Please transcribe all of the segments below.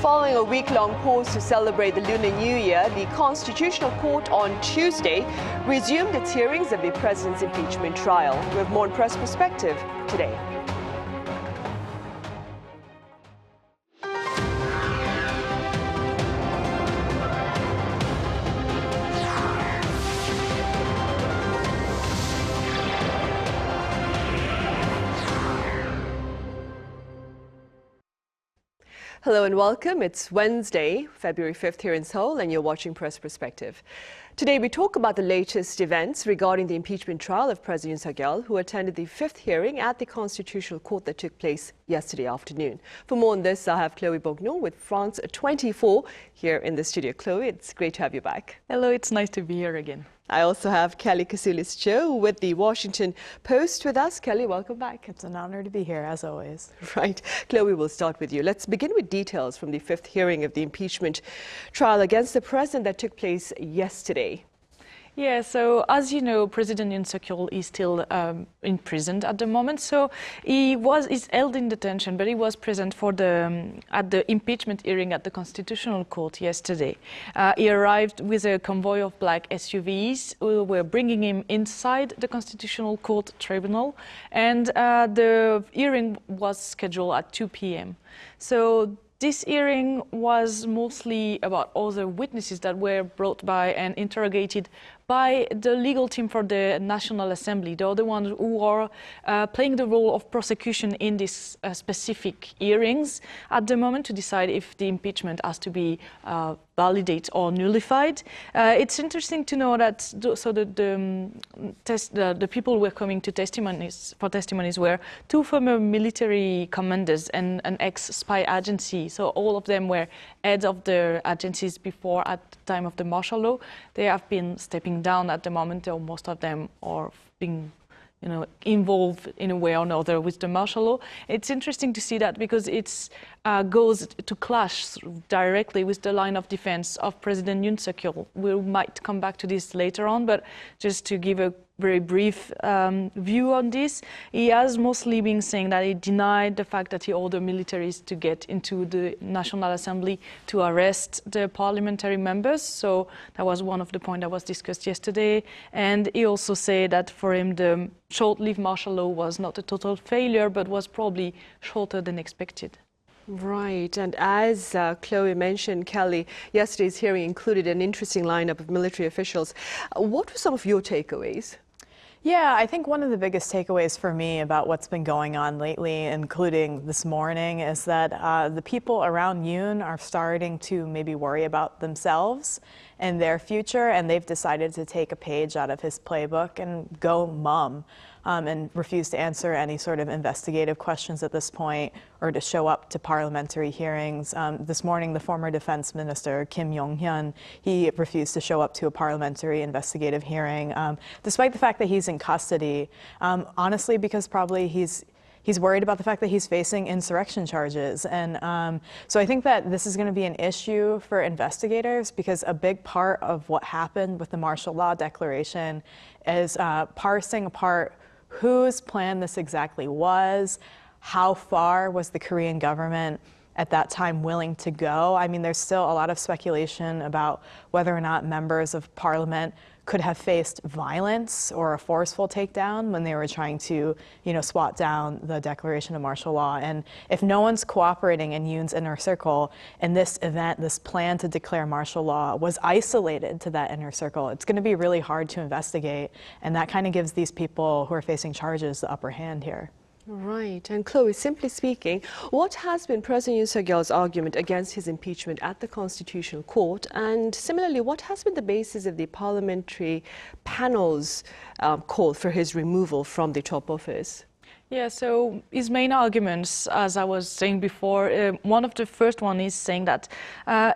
Following a week-long pause to celebrate the Lunar New Year, the Constitutional Court on Tuesday resumed its hearings of the president's impeachment trial. We have more on Press Perspective today. Hello and welcome. It's Wednesday, February 5th here in Seoul, and you're watching Press Perspective. Today we talk about the latest events regarding the impeachment trial of President Yoon Suk Yeol, who attended the fifth hearing at the Constitutional Court that took place yesterday afternoon. For more on this, I have Chloe Borgnon with France 24 here in the studio. Chloe, it's great to have you back. Hello, it's nice to be here again. I also have Kelly Kasulis Cho with the Washington Post with us. Kelly, welcome back. It's an honor to be here, as always. Right. Chloe, we'll start with you. Let's begin with details from the fifth hearing of the impeachment trial against the president that took place yesterday. Yeah, so as you know, President Yoon Suk Yeol is still imprisoned at the moment. So he's held in detention, but he was present for at the impeachment hearing at the Constitutional Court yesterday. He arrived with a convoy of black SUVs who were bringing him inside the Constitutional Court tribunal, and the hearing was scheduled at 2 p.m. So this hearing was mostly about all the witnesses that were brought by and interrogated by the legal team for the National Assembly. They're the ones who are playing the role of prosecution in these specific hearings at the moment to decide if the impeachment has to be validated or nullified. It's interesting to know that the people who were coming to testimonies were two former military commanders and an ex-spy agency. So all of them were heads of the agencies before at the time of the martial law. They have been stepping down at the moment, or most of them are being involved in a way or another with the martial law. It's interesting to see that because it goes to clash directly with the line of defense of President Yoon Suk Yeol. We might come back to this later on, but just to give a very brief view on this, he has mostly been saying that he denied the fact that he ordered militaries to get into the National Assembly to arrest the parliamentary members. So that was one of the points that was discussed yesterday. And he also said that for him, the short-lived martial law was not a total failure, but was probably shorter than expected. Right, and as Chloe mentioned, Kelly, yesterday's hearing included an interesting lineup of military officials. What were some of your takeaways? Yeah, I think one of the biggest takeaways for me about what's been going on lately, including this morning, is that the people around Yoon are starting to maybe worry about themselves and their future, and they've decided to take a page out of his playbook and go mum. And refuse to answer any sort of investigative questions at this point or to show up to parliamentary hearings. This morning, the former defense minister, Kim Yong-hyun, he refused to show up to a parliamentary investigative hearing, despite the fact that he's in custody, honestly, because probably he's worried about the fact that he's facing insurrection charges. And so I think that this is going to be an issue for investigators because a big part of what happened with the martial law declaration is parsing apart whose plan this exactly was, how far was the Korean government at that time willing to go. I mean, there's still a lot of speculation about whether or not members of parliament could have faced violence or a forceful takedown when they were trying to, swat down the declaration of martial law. And if no one's cooperating in Yoon's inner circle, and this event, this plan to declare martial law was isolated to that inner circle, it's going to be really hard to investigate. And that kind of gives these people who are facing charges the upper hand here. Right. And Chloe, simply speaking, what has been President Yoon Suk Yeol's argument against his impeachment at the Constitutional Court? And similarly, what has been the basis of the parliamentary panel's call for his removal from the top office? Yeah, so his main arguments, as I was saying before, one of the first one is saying that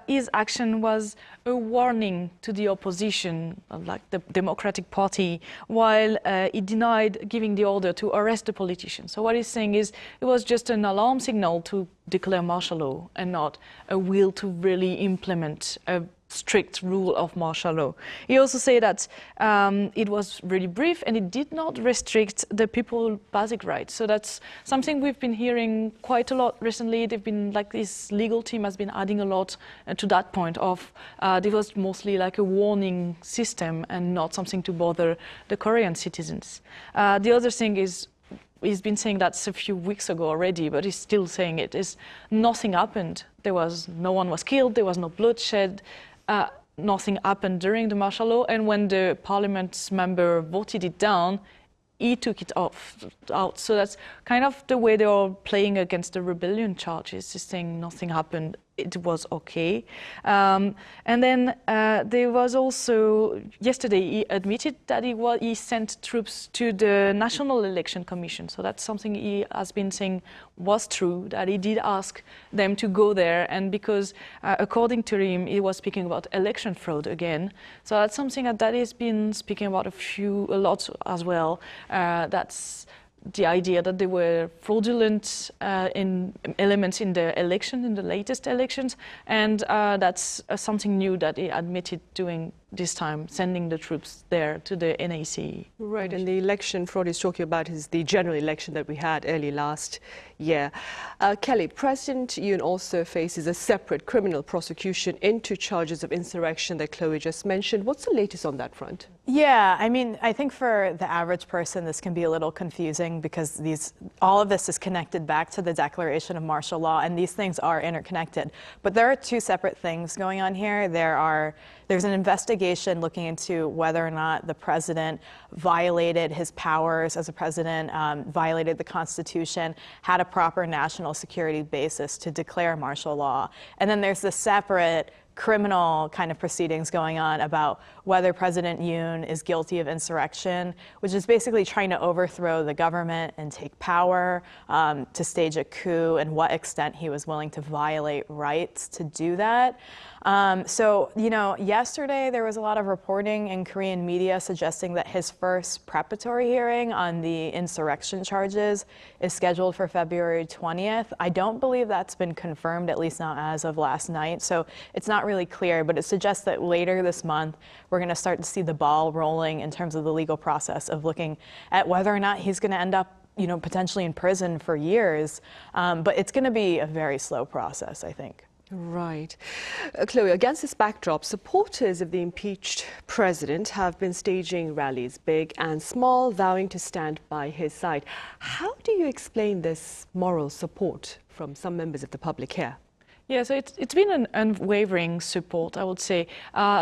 his action was a warning to the opposition, like the Democratic Party, while he denied giving the order to arrest the politician. So what he's saying is it was just an alarm signal to declare martial law and not a will to really implement a strict rule of martial law. He also said that it was really brief and it did not restrict the people's basic rights. So that's something we've been hearing quite a lot recently. They've been like this legal team has been adding a lot to that point of it was mostly like a warning system and not something to bother the Korean citizens. The other thing is, he's been saying that a few weeks ago already, but he's still saying it, is nothing happened. No one was killed, there was no bloodshed, nothing happened during the martial law, and when the parliament member voted it down, he took it out. So that's kind of the way they're all playing against the rebellion charges, just saying nothing happened, it was okay. And then there was also, yesterday he admitted that he sent troops to the National Election Commission. So that's something he has been saying was true, that he did ask them to go there. And because according to him, he was speaking about election fraud again. So that's something that he's been speaking about a lot as well. That's the idea that there were fraudulent elements in the latest elections, and that's something new that he admitted doing this time, sending the troops there to the NAC. Right, and the election fraud he's talking about is the general election that we had early last year. Kelly, President Yoon also faces a separate criminal prosecution into charges of insurrection that Chloe just mentioned. What's the latest on that front? Yeah, I mean, I think for the average person, this can be a little confusing because all of this is connected back to the declaration of martial law, and these things are interconnected. But there are two separate things going on here. There's an investigation looking into whether or not the president violated his powers as a president, violated the Constitution, had a proper national security basis to declare martial law. And then there's the separate criminal kind of proceedings going on about whether President Yoon is guilty of insurrection, which is basically trying to overthrow the government and take power, to stage a coup, and what extent he was willing to violate rights to do that. So, yesterday there was a lot of reporting in Korean media suggesting that his first preparatory hearing on the insurrection charges is scheduled for February 20th. I don't believe that's been confirmed, at least not as of last night. So it's not really clear, but it suggests that later this month, we're going to start to see the ball rolling in terms of the legal process of looking at whether or not he's going to end up potentially in prison for years. But it's going to be a very slow process, I think. Right. Chloe, against this backdrop, supporters of the impeached president have been staging rallies, big and small, vowing to stand by his side. How do you explain this moral support from some members of the public here? Yeah, so it's been an unwavering support, I would say.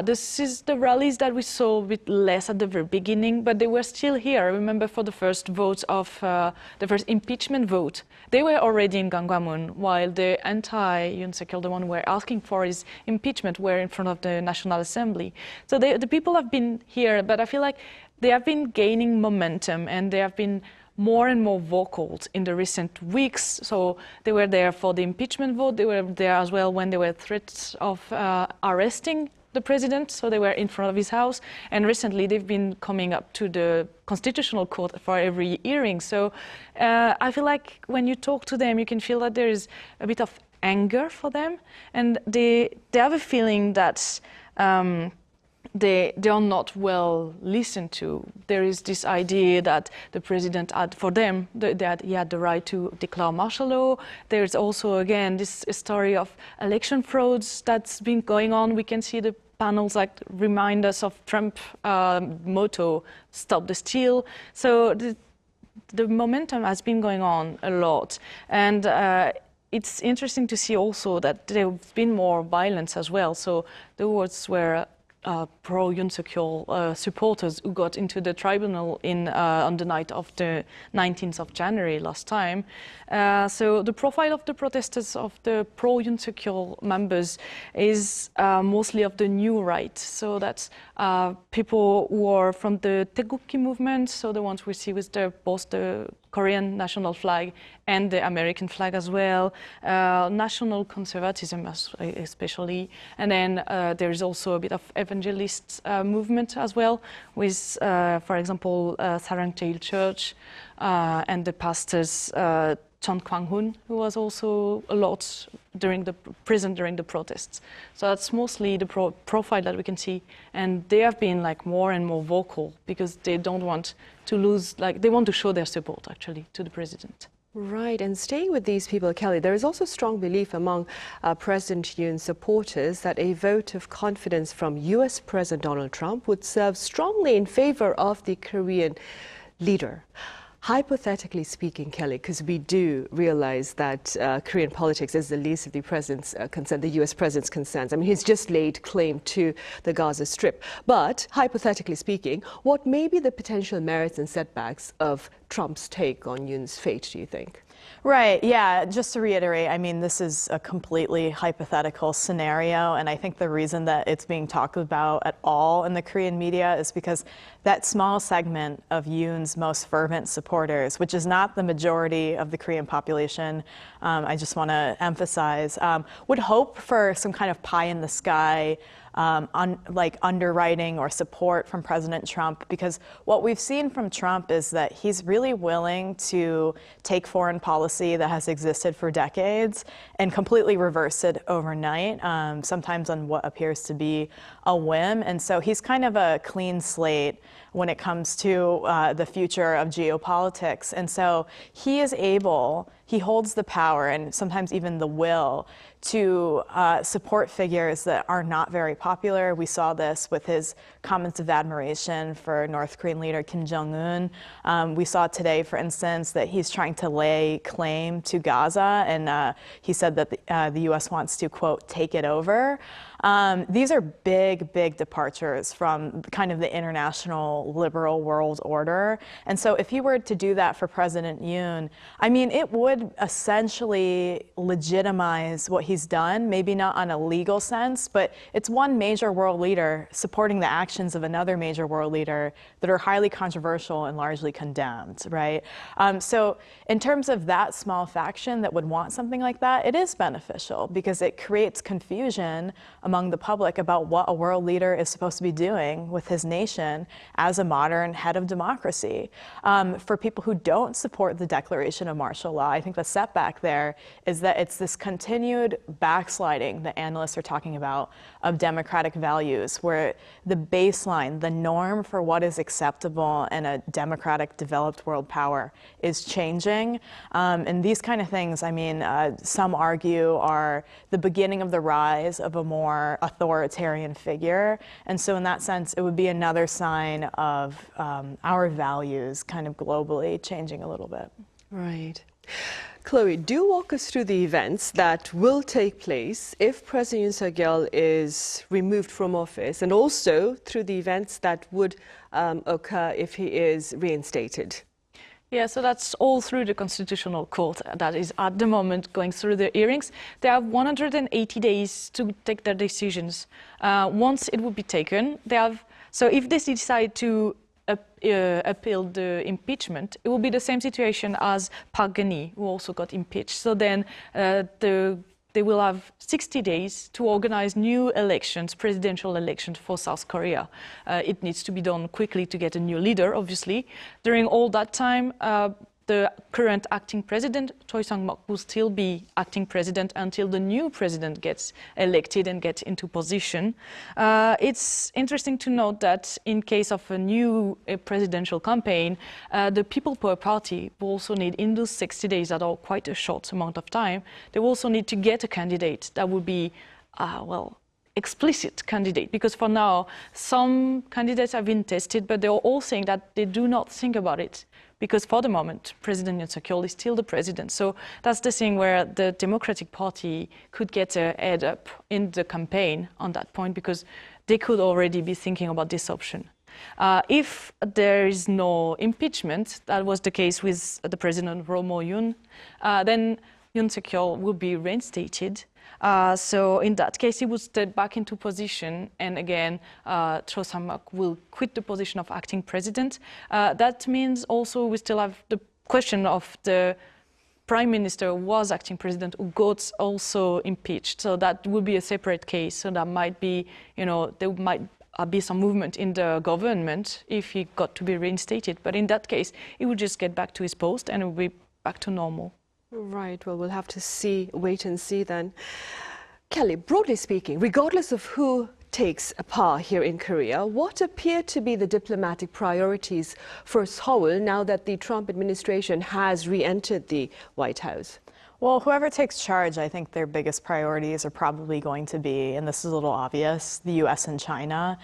This is the rallies that we saw a bit less at the very beginning, but they were still here. I remember for the first votes of the first impeachment vote, they were already in Gangwamun, while the anti-Yoon Suk Yeol, the one who were asking for his impeachment, were in front of the National Assembly. So the people have been here, but I feel like they have been gaining momentum and they have been more and more vocal in the recent weeks. So they were there for the impeachment vote. They were there as well when there were threats of arresting the president. So they were in front of his house. And recently they've been coming up to the Constitutional Court for every hearing. So I feel like when you talk to them, you can feel that there is a bit of anger for them. And they have a feeling that they are not well listened to. There is this idea that the president had, for them, that he had the right to declare martial law. There's also, again, this story of election frauds that's been going on. We can see the panels like remind us of Trump's motto, "Stop the steal." So the momentum has been going on a lot. And it's interesting to see also that there have been more violence as well. So the words were pro-Yoon Suk Yeol supporters who got into the tribunal on the night of the 19th of January last time. So the profile of the protesters, of the pro-Yoon Suk Yeol members, is mostly of the new right. So that's people who are from the Taegukgi movement, so the ones we see with both the Korean national flag and the American flag as well, national conservatism especially, and then there is also a bit of evangelist movement as well, with, for example, Arirang Church and the pastors Chon Kwang-hun, who was also a lot during the protests. So that's mostly the profile that we can see, and they have been like more and more vocal because they don't want to lose, like they want to show their support actually to the president. Right, and staying with these people, Kelly, there is also strong belief among President Yoon supporters that a vote of confidence from US President Donald Trump would serve strongly in favor of the Korean leader. Hypothetically speaking, Kelly, because we do realize that Korean politics is the least of the president's concern, the US president's concerns. I mean, he's just laid claim to the Gaza Strip. But hypothetically speaking, what may be the potential merits and setbacks of Trump's take on Yoon's fate, do you think? Right, yeah, just to reiterate, I mean, this is a completely hypothetical scenario, and I think the reason that it's being talked about at all in the Korean media is because that small segment of Yoon's most fervent supporters, which is not the majority of the Korean population, I just want to emphasize, would hope for some kind of pie in the sky like underwriting or support from President Trump, because what we've seen from Trump is that he's really willing to take foreign policy that has existed for decades and completely reverse it overnight, sometimes on what appears to be a whim. And so he's kind of a clean slate when it comes to the future of geopolitics. And so he is able, he holds the power and sometimes even the will to support figures that are not very popular. We saw this with his comments of admiration for North Korean leader Kim Jong-un. We saw today, for instance, that he's trying to lay claim to Gaza, and he said that the U.S. wants to, quote, take it over. These are big, big departures from kind of the international liberal world order. And so if he were to do that for President Yoon, I mean, it would essentially legitimize what he's done, maybe not on a legal sense, but it's one major world leader supporting the actions of another major world leader that are highly controversial and largely condemned, right? So in terms of that small faction that would want something like that, it is beneficial because it creates confusion among the public about what a world leader is supposed to be doing with his nation as a modern head of democracy. For people who don't support the declaration of martial law, I think the setback there is that it's this continued backsliding that analysts are talking about of democratic values, where the baseline, the norm for what is acceptable in a democratic developed world power is changing. And these kind of things, I mean, some argue are the beginning of the rise of a more authoritarian figure. And so in that sense, it would be another sign of our values kind of globally changing a little bit. Right. Chloe, do walk us through the events that will take place if President Yoon Suk Yeol is removed from office, and also through the events that would occur if he is reinstated. Yeah, so that's all through the Constitutional Court that is at the moment going through the hearings. They have 180 days to take their decisions. Once it will be taken, they have, so if they decide to appeal the impeachment, it will be the same situation as Park Geun-hye, who also got impeached. So then they will have 60 days to organize new elections, presidential elections for South Korea. It needs to be done quickly to get a new leader, obviously. During all that time, the current acting president, Choi Sang-mok, will still be acting president until the new president gets elected and gets into position. It's interesting to note that in case of a new presidential campaign, the People Power Party will also need, in those 60 days that are quite a short amount of time, they will also need to get a candidate that would be, well, explicit candidate, because for now, some candidates have been tested, but they're all saying that they do not think about it. Because for the moment, President Yoon Suk Yeol is still the president. So that's the thing where the Democratic Party could get a head up in the campaign on that point, because they could already be thinking about this option. If there is no impeachment, that was the case with the president Roh Moo-hyun, then Yoon Suk Yeol will be reinstated. So in that case, he would step back into position, and again, Choi Sang-mok will quit the position of acting president. That means also we still have the question of the prime minister who was acting president who got also impeached. So that would be a separate case. So that might be, you know, there might be some movement in the government if he got to be reinstated. But in that case, he would just get back to his post and it would be back to normal. Right, well, we'll have to wait and see then. Kelly, broadly speaking, regardless of who takes a power here in Korea, what appear to be the diplomatic priorities for Seoul now that the Trump administration has re-entered the White House? Well, whoever takes charge, I think their biggest priorities are probably going to be, and this is a little obvious, the U.S. and China.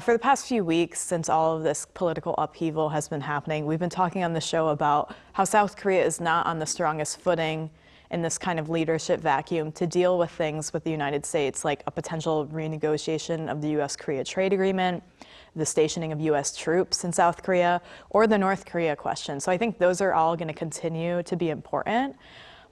For the past few weeks, since all of this political upheaval has been happening, we've been talking on the show about how South Korea is not on the strongest footing in this kind of leadership vacuum to deal with things with the United States, like a potential renegotiation of the U.S.-Korea trade agreement, the stationing of U.S. troops in South Korea, or the North Korea question. So I think those are all going to continue to be important.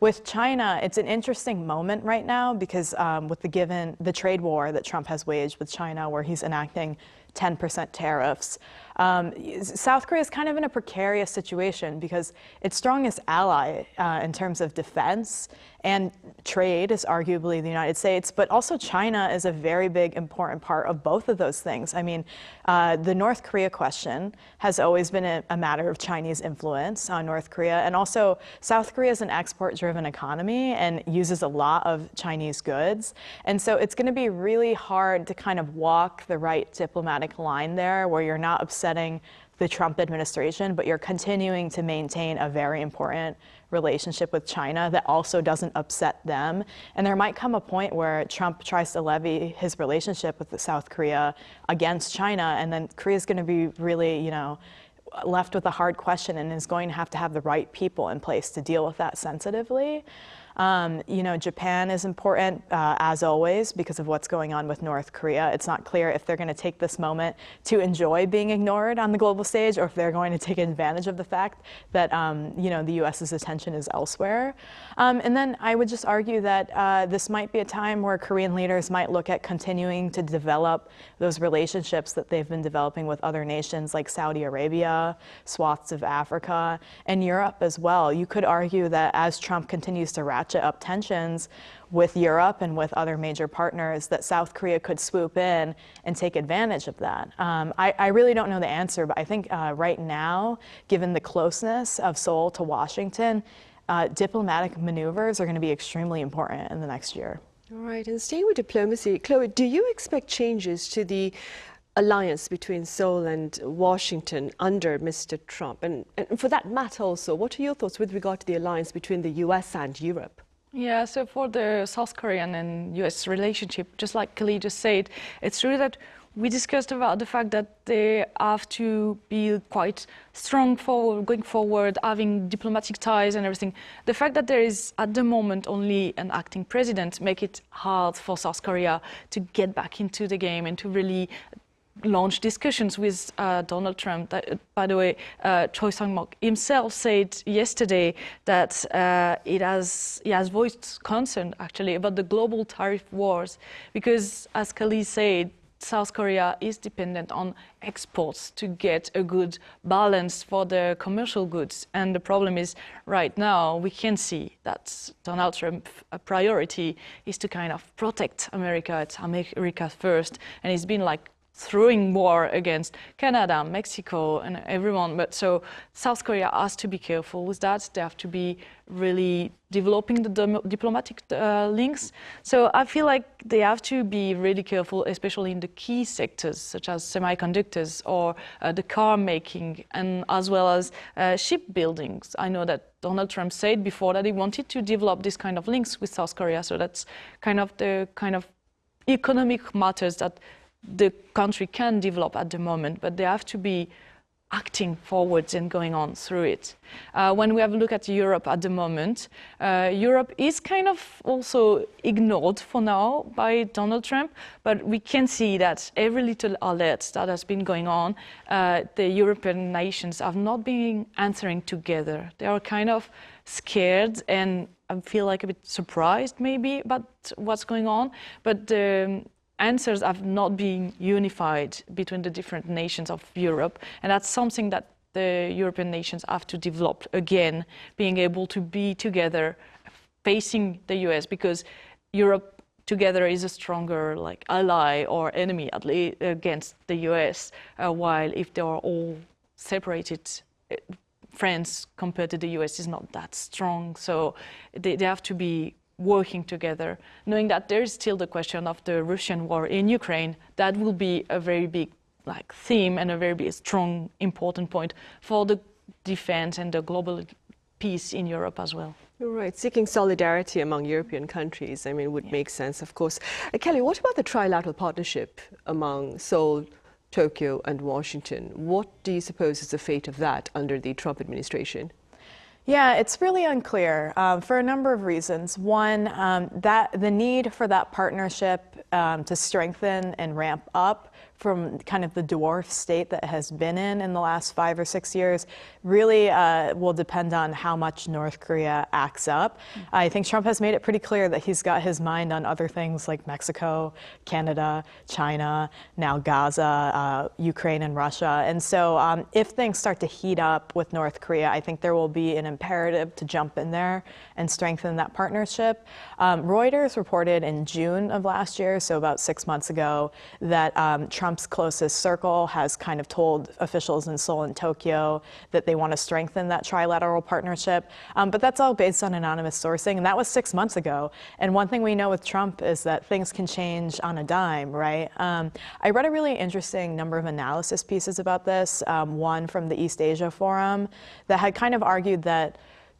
With China, it's an interesting moment right now because with the trade war that Trump has waged with China, where he's enacting 10% tariffs, South Korea is kind of in a precarious situation because its strongest ally in terms of defense and trade is arguably the United States, but also China is a very big, important part of both of those things. I mean, the North Korea question has always been a matter of Chinese influence on North Korea, and also South Korea is an export-driven economy and uses a lot of Chinese goods, and so it's going to be really hard to kind of walk the right diplomatic line there where you're not upsetting the Trump administration, but you're continuing to maintain a very important relationship with China that also doesn't upset them. And there might come a point where Trump tries to levy his relationship with South Korea against China, and then Korea's going to be really, left with a hard question and is going to have the right people in place to deal with that sensitively. Japan is important, as always, because of what's going on with North Korea. It's not clear if they're going to take this moment to enjoy being ignored on the global stage or if they're going to take advantage of the fact that, the U.S.'s attention is elsewhere. And then I would just argue that this might be a time where Korean leaders might look at continuing to develop those relationships that they've been developing with other nations like Saudi Arabia, swaths of Africa, and Europe as well. You could argue that as Trump continues to ratchet up tensions with Europe and with other major partners, that South Korea could swoop in and take advantage of that. I really don't know the answer, but I think right now, given the closeness of Seoul to Washington, diplomatic maneuvers are going to be extremely important in the next year. All right, and staying with diplomacy, Chloe, do you expect changes to the alliance between Seoul and Washington under Mr. Trump? And for that matter also, what are your thoughts with regard to the alliance between the US and Europe? Yeah, so for the South Korean and US relationship, just like Kelly just said, it's true that we discussed about the fact that they have to be quite strong going forward, having diplomatic ties and everything. The fact that there is, at the moment, only an acting president make it hard for South Korea to get back into the game and to really launch discussions with Donald Trump. By the way, Choi Sang-mok himself said yesterday that he has voiced concern actually about the global tariff wars because, as Kelly said, South Korea is dependent on exports to get a good balance for the commercial goods. And the problem is right now we can see that Donald Trump's priority is to kind of protect America. It's America first. And he's been like throwing war against Canada, Mexico, and everyone. But so South Korea has to be careful with that. They have to be really developing the diplomatic links. So I feel like they have to be really careful, especially in the key sectors, such as semiconductors or the car making, and as well as shipbuildings. I know that Donald Trump said before that he wanted to develop this kind of links with South Korea. So that's kind of the kind of economic matters that the country can develop at the moment, but they have to be acting forwards and going on through it. When we have a look at Europe at the moment, Europe is kind of also ignored for now by Donald Trump, but we can see that every little alert that has been going on, the European nations have not been answering together. They are kind of scared and I feel like a bit surprised maybe about what's going on, but answers have not been unified between the different nations of Europe, and that's something that the European nations have to develop again, being able to be together, facing the US, because Europe together is a stronger ally or enemy at least against the US, while if they are all separated, France compared to the US is not that strong. So they have to be working together, knowing that there is still the question of the Russian war in Ukraine. That will be a very big theme and a very big, strong, important point for the defense and the global peace in Europe as well. Right, seeking solidarity among European countries, I mean, would make sense, of course. Kelly, what about the trilateral partnership among Seoul, Tokyo and Washington? What do you suppose is the fate of that under the Trump administration? Yeah, it's really unclear for a number of reasons. One, that the need for that partnership to strengthen and ramp up from kind of the dwarf state that it has been in the last 5 or 6 years really will depend on how much North Korea acts up. I think Trump has made it pretty clear that he's got his mind on other things like Mexico, Canada, China, now Gaza, Ukraine and Russia. And so if things start to heat up with North Korea, I think there will be an imperative to jump in there and strengthen that partnership. Reuters reported in June of last year, so about 6 months ago, that Trump's closest circle has kind of told officials in Seoul and Tokyo that they want to strengthen that trilateral partnership. But that's all based on anonymous sourcing, and that was 6 months ago. And one thing we know with Trump is that things can change on a dime, right? I read a really interesting number of analysis pieces about this, one from the East Asia Forum that had kind of argued that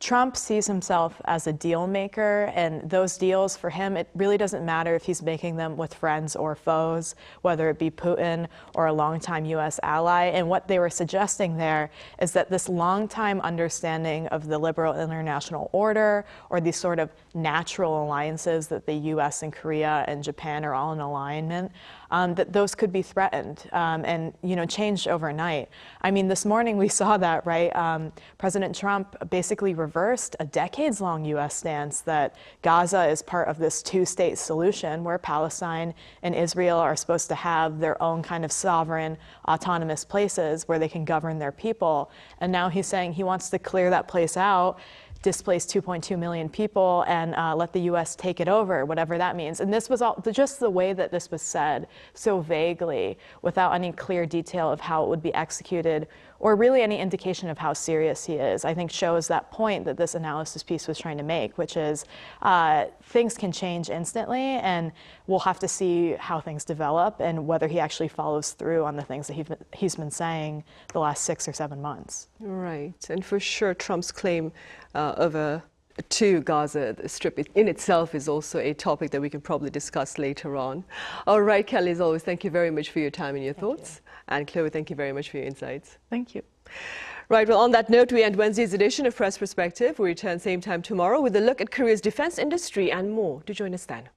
Trump sees himself as a deal maker, and those deals for him, it really doesn't matter if he's making them with friends or foes, whether it be Putin or a longtime U.S. ally. And what they were suggesting there is that this longtime understanding of the liberal international order, or these sort of natural alliances that the U.S. and Korea and Japan are all in alignment, that those could be threatened and changed overnight. I mean, this morning we saw that, right? President Trump basically reversed a decades-long U.S. stance that Gaza is part of this two-state solution where Palestine and Israel are supposed to have their own kind of sovereign, autonomous places where they can govern their people. And now he's saying he wants to clear that place out, displace 2.2 million people, and let the U.S. take it over, whatever that means. And this was all just the way that this was said, so vaguely, without any clear detail of how it would be executed, or really any indication of how serious he is, I think shows that point that this analysis piece was trying to make, which is things can change instantly, and we'll have to see how things develop and whether he actually follows through on the things that he's been saying the last 6 or 7 months. Right, and for sure Trump's claim to Gaza Strip in itself is also a topic that we can probably discuss later on. All right, Kelly, as always, thank you very much for your time and your thoughts. And Chloe, thank you very much for your insights. Thank you. Right, well, on that note, we end Wednesday's edition of Press Perspective. We return same time tomorrow with a look at Korea's defense industry and more. Do join us then.